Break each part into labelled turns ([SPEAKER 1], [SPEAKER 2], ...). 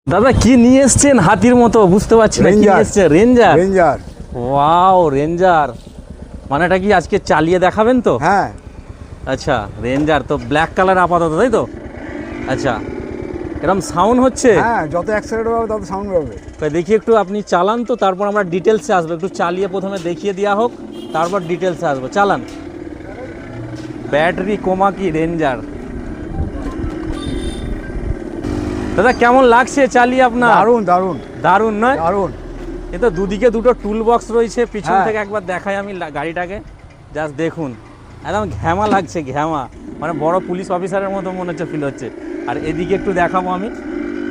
[SPEAKER 1] দাদা কি নিয়ে এসেছেন হাতির মতো বুঝতে পারছি না কি নিয়ে এসেছেন রেঞ্জার
[SPEAKER 2] রেঞ্জার
[SPEAKER 1] ওয়াও রেঞ্জার মানে এটা কি আজকে চালিয়ে দেখাবেন তো
[SPEAKER 2] হ্যাঁ
[SPEAKER 1] আচ্ছা রেঞ্জার তো ব্ল্যাক কালার আপাতত তাই তো আচ্ছা এরকম সাউন্ড হচ্ছে
[SPEAKER 2] হ্যাঁ যত অ্যাক্সিডেন্ট হবে তত সাউন্ড হবে
[SPEAKER 1] দেখি একটু আপনি চালান তো তারপর আমরা ডিটেলসে আসবো একটু চালিয়ে প্রথমে দেখিয়ে দেওয়া হোক তারপর ডিটেলসে আসবো চালান ব্যাটারি কোমাকি রেঞ্জার দাদা কেমন লাগছে চালিয়ে আপনার
[SPEAKER 2] দারুণ দারুণ
[SPEAKER 1] দারুণ নয়
[SPEAKER 2] দারুণ
[SPEAKER 1] এ তো দুদিকে দুটো টুল বক্স রয়েছে পিছন
[SPEAKER 2] হ্যাঁ।
[SPEAKER 1] থেকে একবার দেখাই আমি গাড়িটাকে জাস্ট দেখুন একদম ঘ্যামা লাগছে ঘ্যামা মানে বড় পুলিশ অফিসারের মতো মনে হচ্ছে ফিল হচ্ছে আর এদিকে একটু দেখাবো আমি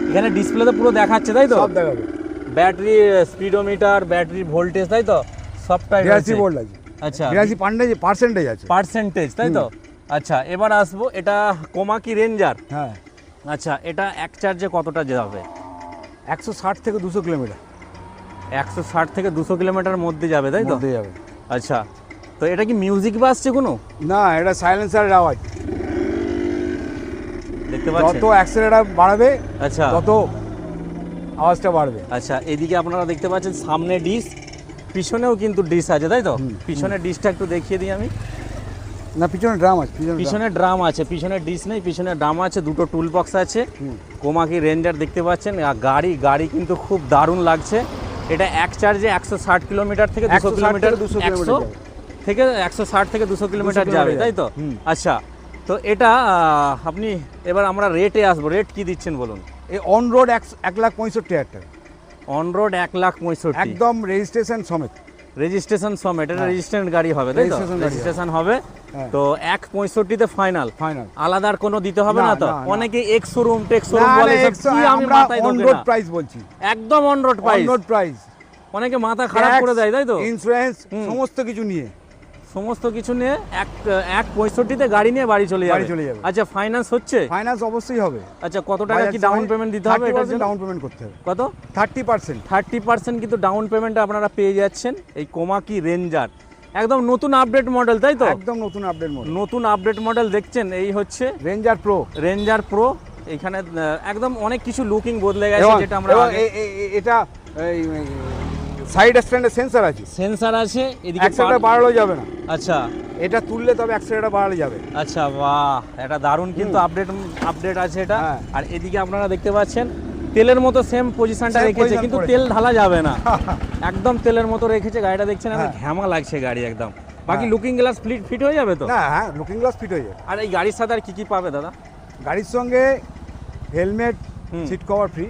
[SPEAKER 1] এখানে ডিসপ্লেতে পুরো দেখাচ্ছে তাই তো
[SPEAKER 2] সব দেখাবে
[SPEAKER 1] ব্যাটারি স্পিডোমিটার ব্যাটারি ভোল্টেজ তাই তো সবটাই
[SPEAKER 2] 82 ভোল্ট আছে
[SPEAKER 1] আচ্ছা
[SPEAKER 2] 82% আছে
[SPEAKER 1] পার্সেন্টেজ তাই তো আচ্ছা এবার আসবো এটা কোমাকি রেঞ্জার
[SPEAKER 2] হ্যাঁ
[SPEAKER 1] আচ্ছা এটা এক চার্জে কতটা যাবে
[SPEAKER 2] 160 থেকে 200 কিলোমিটার
[SPEAKER 1] 160 থেকে 200 কিলোমিটার মধ্যে যাবে তাই তো
[SPEAKER 2] মধ্যে যাবে
[SPEAKER 1] আচ্ছা তো এটা কি মিউজিক বাজছে কোনো
[SPEAKER 2] না এটা সাইলেন্সারের আওয়াজ
[SPEAKER 1] দেখতে পাচ্ছেন
[SPEAKER 2] যত অ্যাক্সিডেন্ট বাড়বে
[SPEAKER 1] আচ্ছা
[SPEAKER 2] তত আওয়াজটা বাড়বে
[SPEAKER 1] আচ্ছা এদিকে আপনারা দেখতে পাচ্ছেন সামনে ডিশ পিছনেও কিন্তু ডিশ আছে তাই তো পিছনের ডিশটা একটু দেখিয়ে দিই আমি
[SPEAKER 2] না পিছনে ড্রাম আছে
[SPEAKER 1] পিছনে ড্রাম আছে পিছনে ডিশ নেই পিছনে ড্রাম আছে দুটো টুল বক্স আছে কোমাকি রেঞ্জার দেখতে পাচ্ছেন আর গাড়ি কিন্তু খুব দারুণ লাগছে এটা এক চার্জে 160 কিলোমিটার থেকে 200 কিলোমিটার 100 থেকে 160 থেকে 200 কিলোমিটার যাবে তাই তো আচ্ছা তো এটা আপনি এবার আমরা রেটে আসবো রেট কি দিচ্ছেন বলুন
[SPEAKER 2] এই অন রোড 1,65,000 টাকা
[SPEAKER 1] অন রোড 1,65,000
[SPEAKER 2] একদম রেজিস্ট্রেশন সমেত
[SPEAKER 1] রেজিস্ট্রেশন সমেত এটা রেজিস্ট্রেশন গাড়ি হবে তাই তো রেজিস্ট্রেশন হবে তো 1,65,000 তে ফাইনাল আলাদা আর কোনো দিতে হবে না তো অনেকে এক্স শোরুম টেক্স শোরুম বলে সব কি আমি মাথায়
[SPEAKER 2] অন
[SPEAKER 1] ধরে
[SPEAKER 2] রোড
[SPEAKER 1] না
[SPEAKER 2] প্রাইস বলছি
[SPEAKER 1] একদম on road price
[SPEAKER 2] on road price
[SPEAKER 1] অনেকে মাথা খারাপ করে দেয় তাই তো
[SPEAKER 2] ইন্স্যুরেন্স সমস্ত কিছু নিয়ে
[SPEAKER 1] সমস্ত কিছু নিয়ে 1,65,000 তে গাড়ি নিয়ে বাড়ি চলে যাবে আচ্ছা ফাইনান্স হচ্ছে
[SPEAKER 2] ফাইনান্স অবশ্যই হবে
[SPEAKER 1] আচ্ছা কত টাকা কি ডাউন পেমেন্ট দিতে হবে এটার জন্য
[SPEAKER 2] ডাউন পেমেন্ট করতে হবে
[SPEAKER 1] কত
[SPEAKER 2] 30%
[SPEAKER 1] কিন্তু ডাউন পেমেন্টটা আপনারা পেয়ে যাচ্ছেন এই কোমাকি রেঞ্জার একদম নতুন আপডেট মডেল তাই তো
[SPEAKER 2] একদম নতুন আপডেট মডেল
[SPEAKER 1] নতুন আপডেট মডেল দেখছেন এই হচ্ছে রেঞ্জার প্রো এখানে একদম অনেক কিছু লুকিং বদলে গেছে যেটা আমরা
[SPEAKER 2] এটা সাইড স্ট্যান্ডে সেন্সর আছে
[SPEAKER 1] এদিকে
[SPEAKER 2] অ্যাক্সেলেরেটর বাড়ানো যাবে না
[SPEAKER 1] আচ্ছা
[SPEAKER 2] এটা তুললে তবে অ্যাক্সেলেরেটর বাড়ানো যাবে
[SPEAKER 1] আচ্ছা বাহ এটা দারুণ কিন্তু আপডেট আছে এটা আর এদিকে আপনারা দেখতে পাচ্ছেন তেলের মতো সেম পজিশনটা রেখেছে কিন্তু তেল ঢালা যাবে না একদম তেলের মতো রেখেছে গাড়িটা দেখছেন আমি ঘ্যামা লাগছে গাড়ি একদম বাকি লুকিং গ্লাস ফিট হয়ে যাবে তো
[SPEAKER 2] না হ্যাঁ লুকিং গ্লাস ফিট হয়ে যাবে
[SPEAKER 1] আর এই গাড়ির সাথে আর কি কি পাবে দাদা
[SPEAKER 2] গাড়ির সঙ্গে হেলমেট সিট কভার ফ্রি